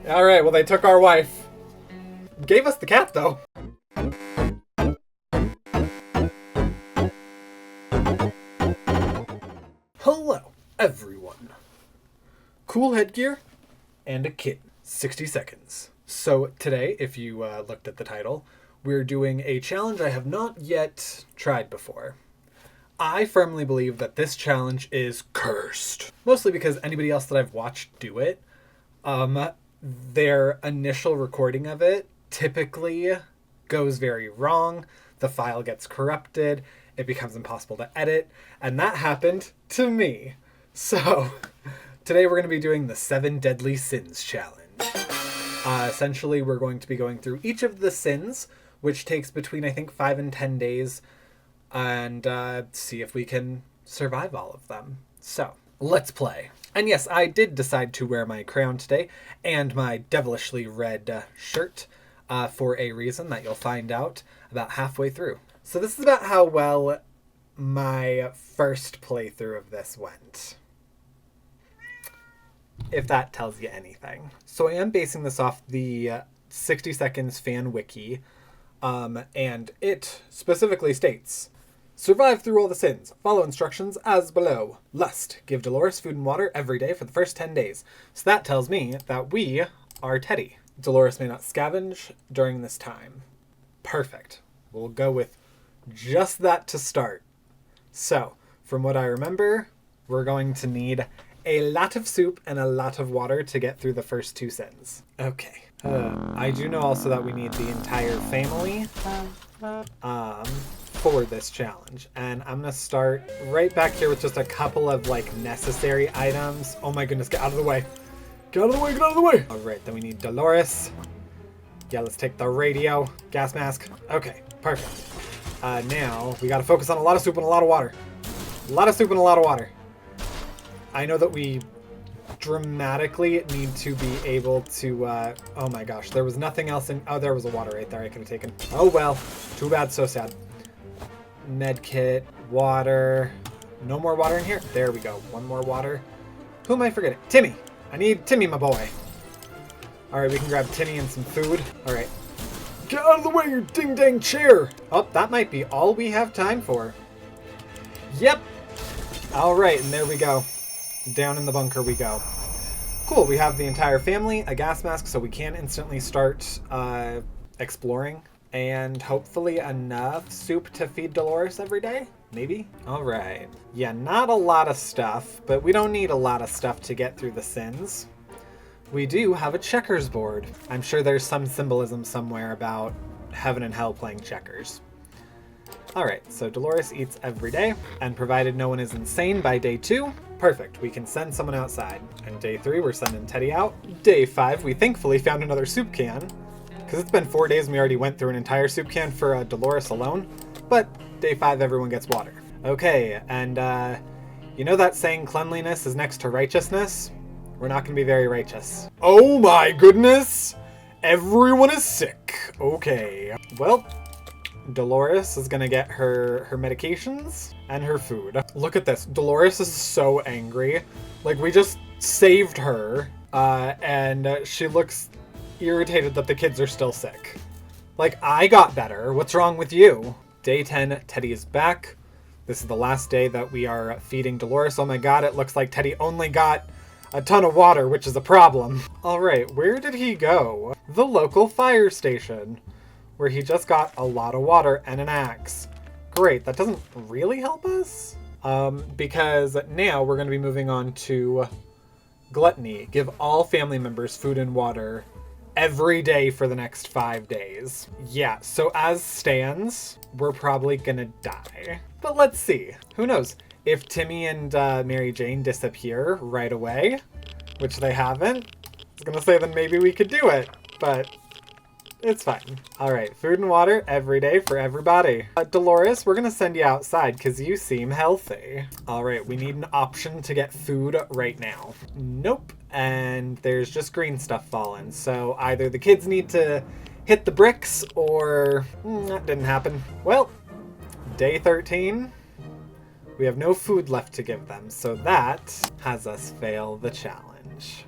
Alright, well they took our wife. Gave us the cat though. Hello, everyone. Cool headgear and a kitten. 60 seconds. So today, if you looked at the title, we're doing a challenge I have not yet tried before. I firmly believe that this challenge is cursed. Mostly because anybody else that I've watched do it, their initial recording of it typically goes very wrong. The file gets corrupted. It becomes impossible to edit. And that happened to me. So today we're going to be doing the 7 Deadly Sins challenge. Essentially, we're going to be going through each of the sins, which takes between, I think, 5 and 10 days, and see if we can survive all of them. So, let's play. And yes, I did decide to wear my crown today, and my devilishly red shirt, for a reason that you'll find out about halfway through. So this is about how well my first playthrough of this went, if that tells you anything. So I am basing this off the 60 Seconds fan wiki, and it specifically states, survive through all the sins. Follow instructions as below. Lust. Give Dolores food and water every day for the first 10 days. So that tells me that we are Teddy. Dolores may not scavenge during this time. Perfect. We'll go with just that to start. So, from what I remember, we're going to need a lot of soup and a lot of water to get through the first 2 sins. Okay. I do know also that we need the entire family for this challenge. And I'm going to start right back here with just a couple of necessary items. Oh my goodness, get out of the way. Get out of the way, get out of the way. All right, then we need Dolores. Yeah, let's take the radio. Gas mask. Okay, perfect. Now we got to focus on a lot of soup and a lot of water. A lot of soup and a lot of water. I know that we dramatically need to be able to, oh my gosh, there was nothing else in, oh, there was a water right there I could have taken. Oh well, too bad, so sad. Med kit, water, no more water in here. There we go, one more water. Who am I forgetting? Timmy, I need Timmy, my boy. All right, we can grab Timmy and some food. All right, get out of the way, you ding dang chair. Oh, that might be all we have time for. Yep. All right, and there we go. Down in the bunker we go. Cool, we have the entire family, a gas mask, so we can instantly start exploring. And hopefully enough soup to feed Dolores every day? Maybe? Alright. Yeah, not a lot of stuff, but we don't need a lot of stuff to get through the sins. We do have a checkers board. I'm sure there's some symbolism somewhere about heaven and hell playing checkers. Alright, so Dolores eats every day, and provided no one is insane by day 2, perfect, we can send someone outside. And day 3, we're sending Teddy out. Day 5, we thankfully found another soup can, because it's been 4 days and we already went through an entire soup can for Dolores alone, but day 5, everyone gets water. Okay, and you know that saying cleanliness is next to righteousness? We're not going to be very righteous. Oh my goodness! Everyone is sick. Okay, well, Dolores is gonna get her medications and her food. Look at this. Dolores is so angry. Like, we just saved her, and she looks irritated that the kids are still sick. Like, I got better. What's wrong with you? Day 10, Teddy is back. This is the last day that we are feeding Dolores. Oh my god, it looks like Teddy only got a ton of water, which is a problem. All right, where did he go? The local fire station, where he just got a lot of water and an axe. Great, that doesn't really help us, because now we're going to be moving on to Gluttony. Give all family members food and water every day for the next 5 days. Yeah, so as stands, we're probably going to die. But let's see. Who knows? If Timmy and Mary Jane disappear right away, which they haven't, I was going to say then maybe we could do it, but it's fine. All right, food and water every day for everybody. Dolores, we're gonna send you outside because you seem healthy. All right, we need an option to get food right now. Nope, and there's just green stuff falling. So either the kids need to hit the bricks or that didn't happen. Well, day 13, we have no food left to give them. So that has us fail the challenge.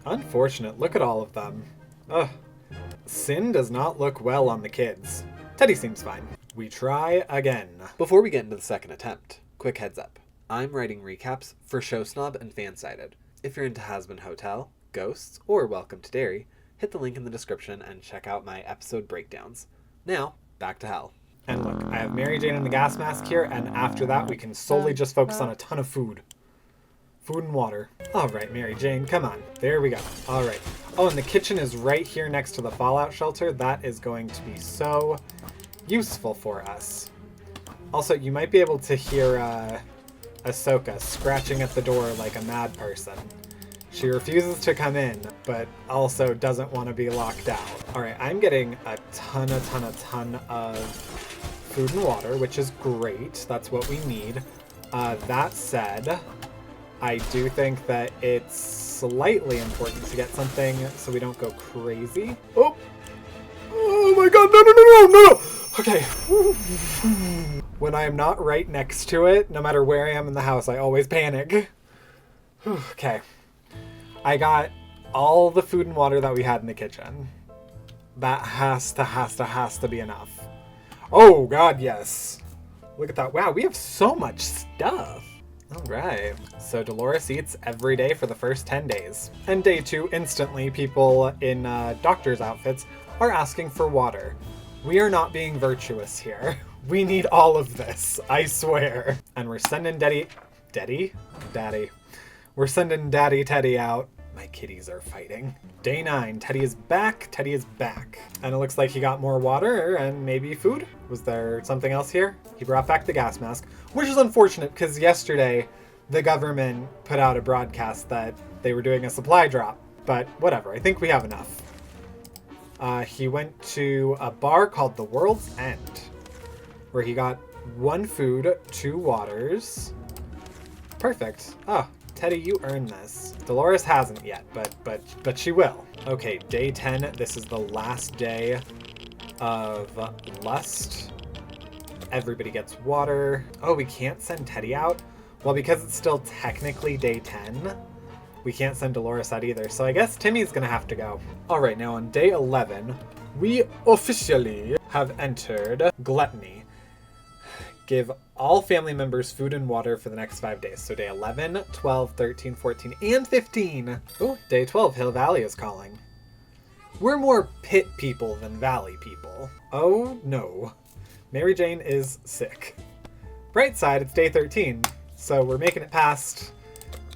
Unfortunate. Look at all of them. Ugh. Sin does not look well on the kids. Teddy seems fine. We try again. Before we get into the second attempt, quick heads up. I'm writing recaps for Show Snob and Fansided. If you're into Has-Been Hotel, Ghosts, or Welcome to Derry, hit the link in the description and check out my episode breakdowns. Now, back to hell. And look, I have Mary Jane in the gas mask here, and after that we can solely just focus on a ton of food. Food and water. All right, Mary Jane, come on. There we go. All right. Oh, and the kitchen is right here next to the fallout shelter. That is going to be so useful for us. Also, you might be able to hear Ahsoka scratching at the door like a mad person. She refuses to come in, but also doesn't want to be locked out. All right, I'm getting a ton of food and water, which is great. That's what we need. That said, I do think that it's slightly important to get something so we don't go crazy. Oh! Oh my god, no! Okay. When I am not right next to it, no matter where I am in the house, I always panic. Okay. I got all the food and water that we had in the kitchen. That has to be enough. Oh god, yes. Look at that. Wow, we have so much stuff. All right. So Dolores eats every day for the first 10 days. And day 2, instantly, people in doctor's outfits are asking for water. We are not being virtuous here. We need all of this, I swear. And we're sending Daddy. We're sending Daddy Teddy out. My kitties are fighting. Day 9, Teddy is back. And it looks like he got more water and maybe food. Was there something else here? He brought back the gas mask, which is unfortunate because yesterday the government put out a broadcast that they were doing a supply drop. But whatever, I think we have enough. He went to a bar called The World's End, where he got 1 food, 2 waters. Perfect. Oh, Teddy, you earned this. Dolores hasn't yet, but she will. Okay, day 10. This is the last day of Lust. Everybody gets water. Oh, we can't send Teddy out? Well, because it's still technically day 10, we can't send Dolores out either. So I guess Timmy's gonna have to go. All right, now on day 11, we officially have entered Gluttony. Give all family members food and water for the next 5 days. So day 11, 12, 13, 14, and 15. Oh, day 12, Hill Valley is calling. We're more pit people than valley people. Oh no. Mary Jane is sick. Bright side, it's day 13. So we're making it past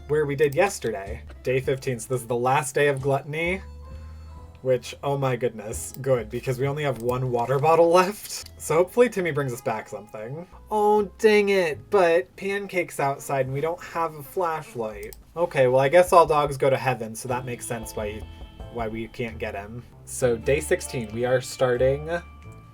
where we did yesterday. Day 15, so this is the last day of Gluttony. Which, oh my goodness, good, because we only have 1 water bottle left. So hopefully Timmy brings us back something. Oh, dang it, but Pancake's outside and we don't have a flashlight. Okay, well I guess all dogs go to heaven, so that makes sense why we can't get him. So day 16, we are starting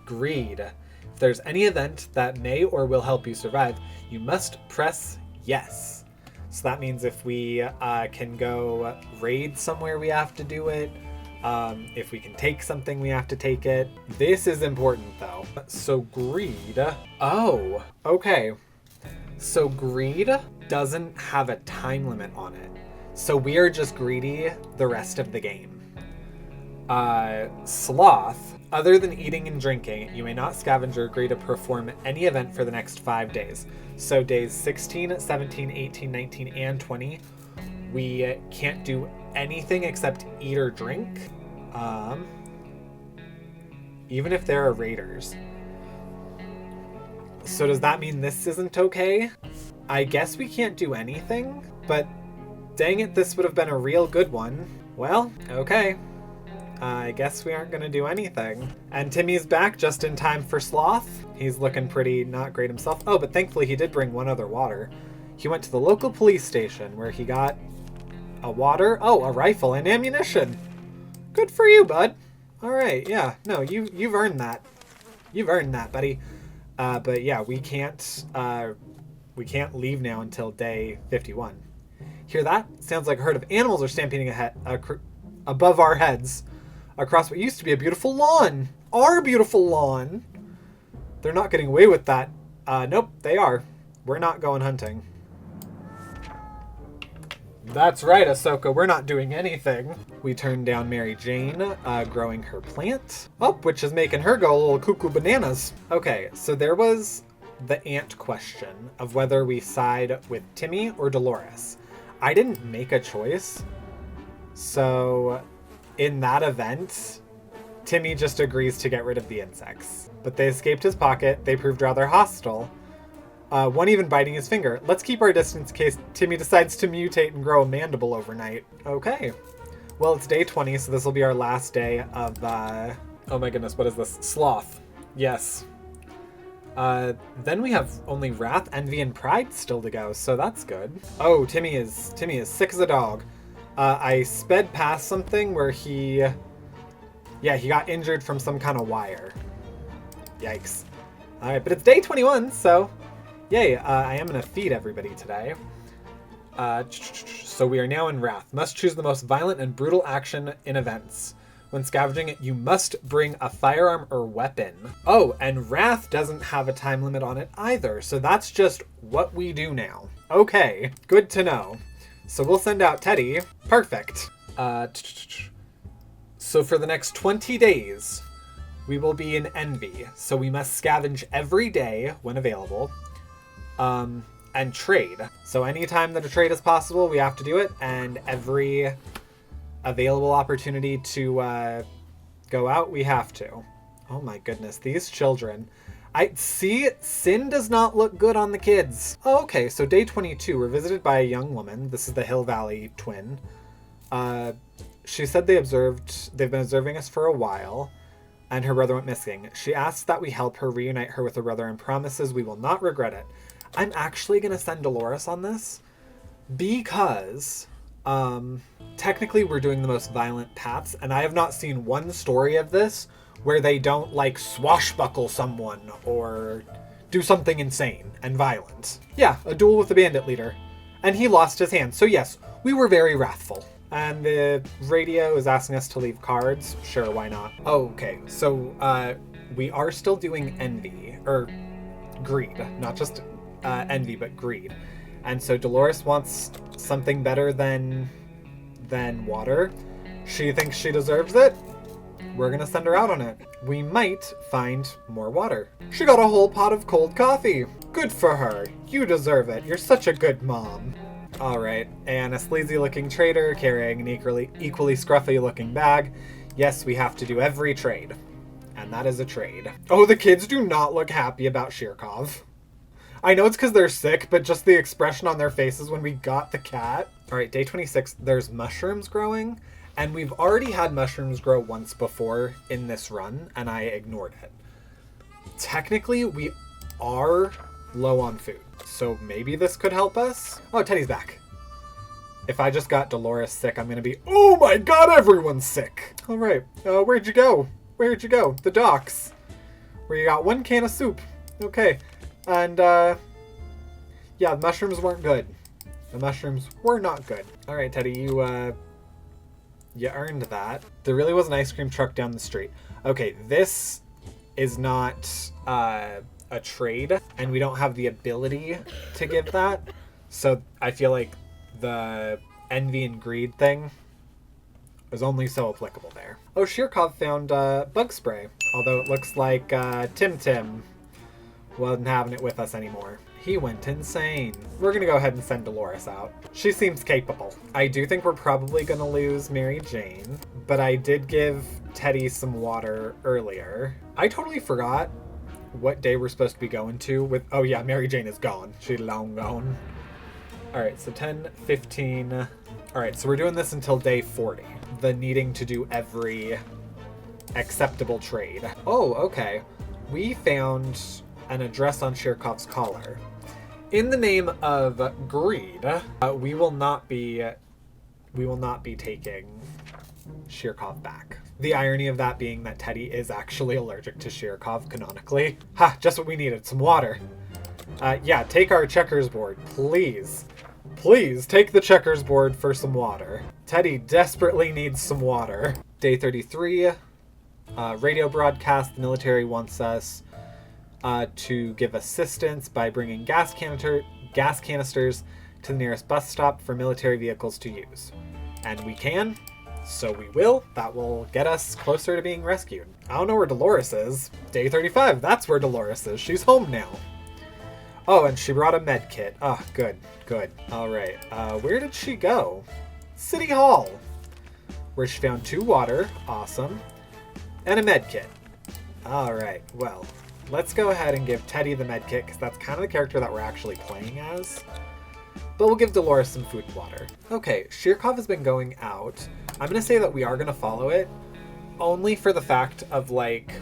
Greed. If there's any event that may or will help you survive, you must press yes. So that means if we can go raid somewhere, we have to do it. If we can take something, we have to take it. This is important though. So greed. Oh, okay. So greed doesn't have a time limit on it. So we are just greedy the rest of the game. Sloth. Other than eating and drinking, you may not scavenge or agree to perform any event for the next 5 days. So days 16, 17, 18, 19, and 20, we can't do anything except eat or drink. Even if there are raiders. So does that mean this isn't okay? I guess we can't do anything, but dang it, this would have been a real good one. Well, okay. I guess we aren't gonna do anything. And Timmy's back just in time for Sloth. He's looking pretty not great himself. Oh, but thankfully he did bring 1 other water. He went to the local police station where he got a water, a rifle and ammunition. Good for you, bud. All right, yeah, no, you've earned that. You've earned that, buddy. But yeah, we can't leave now until day 51. Hear that? Sounds like a herd of animals are stampeding above our heads across what used to be a beautiful lawn. Our beautiful lawn. They're not getting away with that. Nope, they are. We're not going hunting. That's right, Ahsoka, we're not doing anything. We turned down Mary Jane, growing her plant. Oh, which is making her go a little cuckoo bananas. Okay, so there was the ant question of whether we side with Timmy or Dolores. I didn't make a choice. So in that event, Timmy just agrees to get rid of the insects. But they escaped his pocket. They proved rather hostile. One even biting his finger. Let's keep our distance in case Timmy decides to mutate and grow a mandible overnight. Okay. Well, it's day 20, so this will be our last day of, oh my goodness, what is this? Sloth. Yes. Then we have only Wrath, Envy, and Pride still to go, so that's good. Oh, Timmy is sick as a dog. I sped past something where he got injured from some kind of wire. Yikes. Alright, but it's day 21, so yay, I am going to feed everybody today. So we are now in Wrath. Must choose the most violent and brutal action in events. When scavenging, you must bring a firearm or weapon. Oh, and Wrath doesn't have a time limit on it either, so that's just what we do now. Okay, good to know. So we'll send out Teddy. Perfect. So for the next 20 days, we will be in Envy. So we must scavenge every day when available. And trade. So anytime that a trade is possible, we have to do it. And every available opportunity to go out, we have to. Oh my goodness, these children. I see, sin does not look good on the kids. Oh, okay, so day 22, we're visited by a young woman. This is the Hill Valley twin. She said they've been observing us for a while, and her brother went missing. She asks that we help her reunite her with her brother and promises we will not regret it. I'm actually going to send Dolores on this because technically we're doing the most violent paths, and I have not seen one story of this where they don't, like, swashbuckle someone or do something insane and violent. Yeah, a duel with the bandit leader. And he lost his hand. So yes, we were very wrathful. And the radio is asking us to leave cards. Sure, why not? Oh, okay, so we are still doing envy, or greed. Not just envy, but greed. And so Dolores wants something better than water. She thinks she deserves it. We're gonna send her out on it. We might find more water. She got a whole pot of cold coffee. Good for her. You deserve it. You're such a good mom. Alright, and a sleazy looking trader carrying an equally scruffy looking bag. Yes, we have to do every trade. And that is a trade. Oh, the kids do not look happy about Shirkov. I know it's because they're sick, but just the expression on their faces when we got the cat. Alright, day 26, there's mushrooms growing. And we've already had mushrooms grow once before in this run, and I ignored it. Technically, we are low on food, so maybe this could help us? Oh, Teddy's back. If I just got Dolores sick, I'm gonna be, oh my god, everyone's sick! Alright, where'd you go? Where'd you go? The docks. Where you got one can of soup. Okay, and, yeah, the mushrooms weren't good. The mushrooms were not good. Alright, Teddy, you earned that. There really was an ice cream truck down the street. Okay, this is not a trade, and we don't have the ability to give that. So I feel like the envy and greed thing is only so applicable there. Oh, Shirkov found bug spray. Although it looks like Tim wasn't having it with us anymore. He went insane. We're gonna go ahead and send Dolores out. She seems capable. I do think we're probably gonna lose Mary Jane, but I did give Teddy some water earlier. I totally forgot what day we're supposed to be going to with, oh yeah, Mary Jane is gone. She's long gone. All right, so 10, 15. All right, so we're doing this until day 40. The needing to do every acceptable trade. Oh, okay. We found an address on Shirkov's collar. In the name of greed, we will not be taking Shirkov back. The irony of that being that Teddy is actually allergic to Shirkov canonically. Ha, just what we needed, some water. Yeah, take our checkers board, please. Please take the checkers board for some water. Teddy desperately needs some water. Day 33, radio broadcast. The military wants us to give assistance by bringing gas canisters to the nearest bus stop for military vehicles to use. And we can, so we will. That will get us closer to being rescued. I don't know where Dolores is. Day 35, that's where Dolores is. She's home now. Oh, and she brought a med kit. Oh, good, good. All right, where did she go? City Hall, where she found 2 water, awesome, and a med kit. All right, well, let's go ahead and give Teddy the med kit, because that's kind of the character that we're actually playing as. But we'll give Dolores some food and water. Okay, Shirkov has been going out. I'm going to say that we are going to follow it, only for the fact of, like,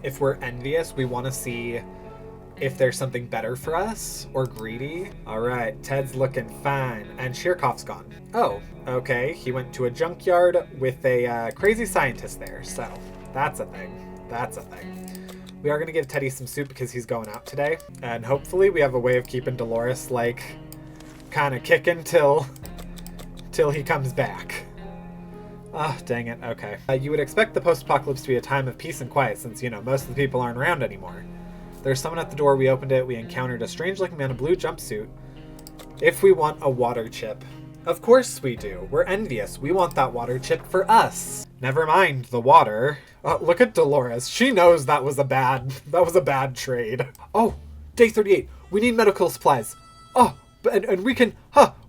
if we're envious, we want to see if there's something better for us, or greedy. All right, Ted's looking fine, and Shirkov's gone. Oh, okay, he went to a junkyard with a crazy scientist there, so that's a thing. That's a thing. We are going to give Teddy some soup because he's going out today, and hopefully we have a way of keeping Dolores, like, kind of kicking till he comes back. Ah, oh, dang it, okay. You would expect the post-apocalypse to be a time of peace and quiet since, you know, most of the people aren't around anymore. There's someone at the door. We opened it. We encountered a strange-looking man in a blue jumpsuit. If we want a water chip. Of course we do. We're envious. We want that water chip for us. Never mind the water. Oh, look at Dolores. She knows that was a bad trade. Oh, day 38. We need medical supplies. Oh, and we can,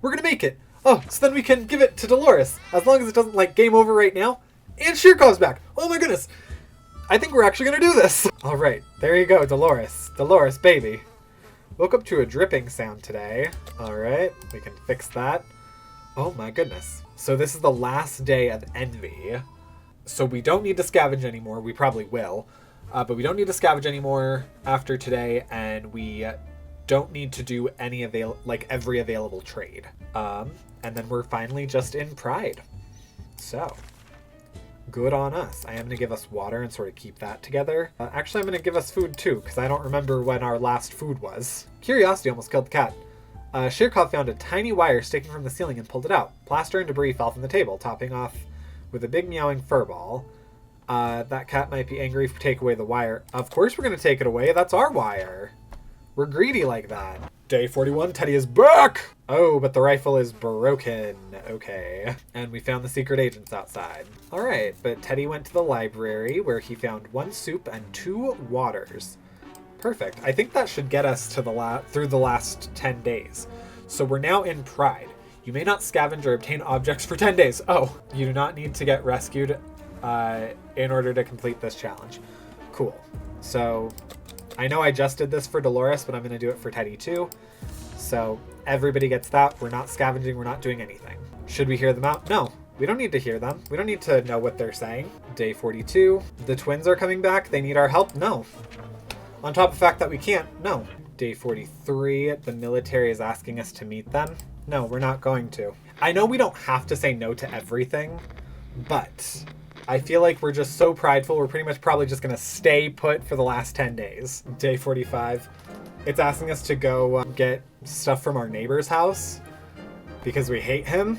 we're gonna make it. Oh, so then we can give it to Dolores. As long as it doesn't, like, game over right now. And Shirkov's back. Oh my goodness. I think we're actually gonna do this. All right, there you go, Dolores. Dolores, baby. Woke up to a dripping sound today. All right, we can fix that. Oh my goodness. So this is the last day of Envy. So we don't need to scavenge anymore. We probably will. But we don't need to scavenge anymore after today, and we don't need to do any every available trade. And then we're finally just in Pride. So, good on us. I am going to give us water and sort of keep that together. Actually, I'm going to give us food too, because I don't remember when our last food was. Curiosity almost killed the cat. Shirkov found a tiny wire sticking from the ceiling and pulled it out. Plaster and debris fell from the table, topping off with a big meowing fur ball. That cat might be angry if we take away the wire. Of course we're going to take it away. That's our wire. We're greedy like that. Day 41, Teddy is back! Oh, but the rifle is broken. Okay. And we found the secret agents outside. Alright, but Teddy went to the library where he found 1 soup and 2 waters. Perfect. I think that should get us to through the last 10 days. So we're now in Pride. You may not scavenge or obtain objects for 10 days. Oh, you do not need to get rescued in order to complete this challenge. Cool. So I know I just did this for Dolores, but I'm going to do it for Teddy too. So everybody gets that. We're not scavenging. We're not doing anything. Should we hear them out? No, we don't need to hear them. We don't need to know what they're saying. Day 42. The twins are coming back. They need our help? No. On top of the fact that we can't? No. Day 43. The military is asking us to meet them. No, we're not going to. I know we don't have to say no to everything, but I feel like we're just so prideful, we're pretty much probably just going to stay put for the last 10 days. Day 45. It's asking us to go get stuff from our neighbor's house because we hate him.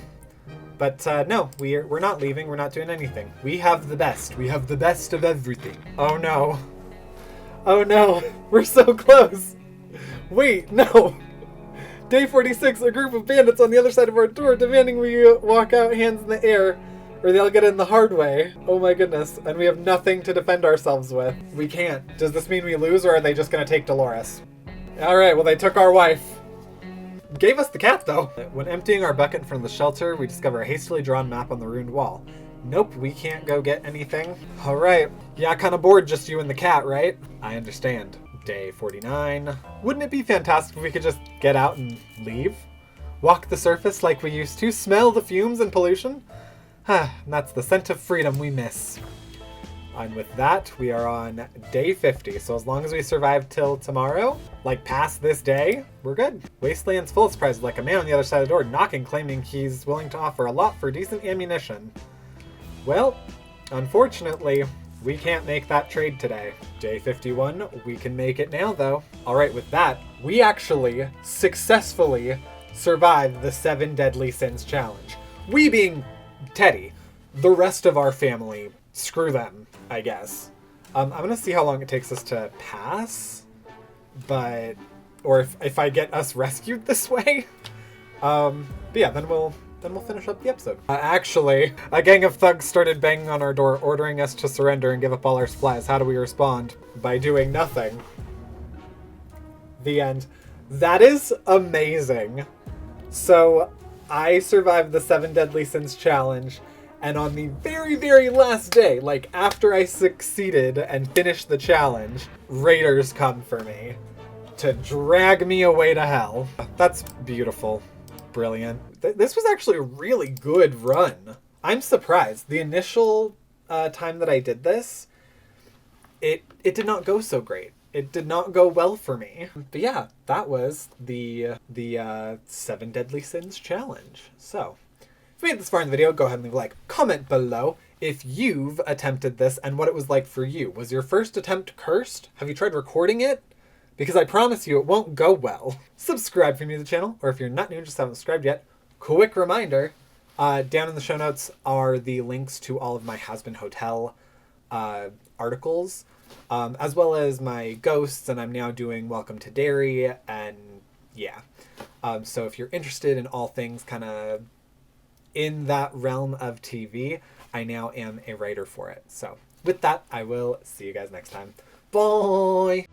But no, we're not leaving. We're not doing anything. We have the best. We have the best of everything. Oh no. Oh no. We're so close. Wait, no. Day 46, a group of bandits on the other side of our door demanding we walk out hands in the air or they'll get in the hard way. Oh my goodness. And we have nothing to defend ourselves with. We can't. Does this mean we lose or are they just going to take Dolores? Alright, well they took our wife. Gave us the cat though. When emptying our bucket in front of the shelter, we discover a hastily drawn map on the ruined wall. Nope, we can't go get anything. Alright. Yeah, kind of bored just you and the cat, right? I understand. Day 49. Wouldn't it be fantastic if we could just get out and leave? Walk the surface like we used to, smell the fumes and pollution? And that's the scent of freedom we miss. And with that, we are on day 50. So as long as we survive till tomorrow, like past this day, we're good. Wasteland's full of surprises, like a man on the other side of the door knocking, claiming he's willing to offer a lot for decent ammunition. Well, unfortunately, we can't make that trade today. Day 51, we can make it now though. All right, with that, we actually successfully survived the 7 Deadly Sins challenge. We being Teddy. The rest of our family, screw them, I guess. I'm gonna see how long it takes us to pass, or if I get us rescued this way. But yeah, then we'll finish up the episode. Actually, a gang of thugs started banging on our door, ordering us to surrender and give up all our supplies. How do we respond? By doing nothing. The end. That is amazing. So, I survived the 7 Deadly Sins challenge, and on the very, very last day, like after I succeeded and finished the challenge, raiders come for me to drag me away to hell. That's beautiful. Brilliant. This was actually a really good run. I'm surprised. The initial time that I did this, it did not go so great. It did not go well for me. But yeah, that was the 7 Deadly Sins challenge. So, if you made it this far in the video, go ahead and leave a like. Comment below if you've attempted this and what it was like for you. Was your first attempt cursed? Have you tried recording it? Because I promise you it won't go well. Subscribe if you're new to the channel, or if you're not new and just haven't subscribed yet, quick reminder, down in the show notes are the links to all of my Has-Been Hotel articles, as well as my ghosts, and I'm now doing Welcome to Derry, and yeah. So if you're interested in all things kind of in that realm of TV, I now am a writer for it. So with that, I will see you guys next time. Bye!